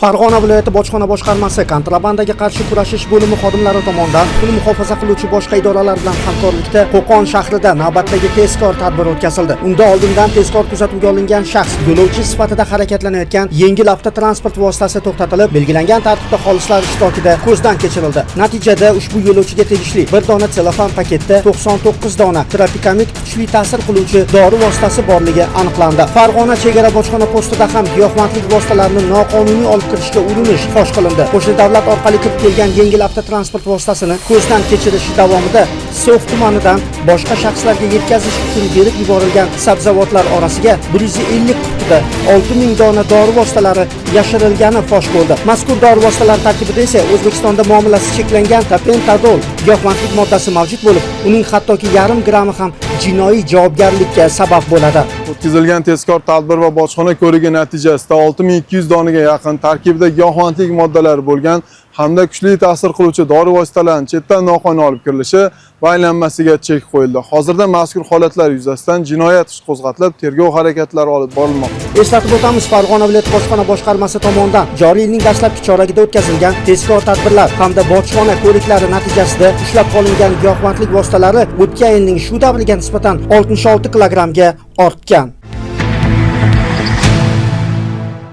Farg'ona viloyati bojxona boshqarmasi kontrabandaga qarshi kurashish bo'limi xodimlari tomonidan pul muhofaza qiluvchi boshqa idoralar bilan hamkorlikda Qo'qon shahrida navbatdagi tezkor tadbir o'tkazildi. Unda oldindan tezkor kuzatuvga olingan shaxs yo'lovchi sifatida harakatlanayotgan yengil avtotransport vositasi to'xtatilib, belgilangan tartibda xolislar ishtirokida ko'zdan kechirildi. Natijada ushbu yo'lovchiga tegishli bir dona selofan paketda 99 dona Tropikamid kuchli ta'sir qiluvchi dori vositasi borligi aniqlandi. Farg'ona chegara bojxona postida ham giyohvandlik vositalarini noqonuniy olib kirishga urinish fosh qilindi. Qo'shni davlat orqali kirib kelgan yengil avtotransport vositasini ko'zdan kechirish davomida So'x tumanidan boshqa shaxslarga yetkazish uchun berib yuborilgan sabzavotlar orasiga 150 qutida 6000 dona dori vositalari yashirilgani fosh bo'ldi. Mazkur dori vositalari tarkibida esa O'zbekistonda muomalasi cheklangan Pentadol giyohvandlik moddasi mavjud bo'lib, uning hattoki yarim grami ham jinoiy javobgarlikka sabab bo'ladi. O'tkazilgan tezkor tadbir va bojxona ko'rigi natijasida 6200 donaga yaqin tarkibida giyohvandlik moddalari bo'lgan hamda kuchli ta'sir qiluvchi dori vositalarining chetdan noqonuniy olib kirilishi va aylanmasiga chek qo'yildi. Hozirda mazkur holatlar yuzasidan jinoyat ishi qo'zg'atilib, tergov harakatlari olib borilmoqda. Eslatib o'tamiz, Farg'ona viloyat bojxona boshqarmasi tomonidan joriy yilning dastlabki choragida o'tkazilgan tezkor tadbirlar hamda bojxona ko'riklari natijasida ushlab qolingan giyohvandlik vositalari o'tgan yilning shu davriga nisbatan 66 kilogrammga ortgan.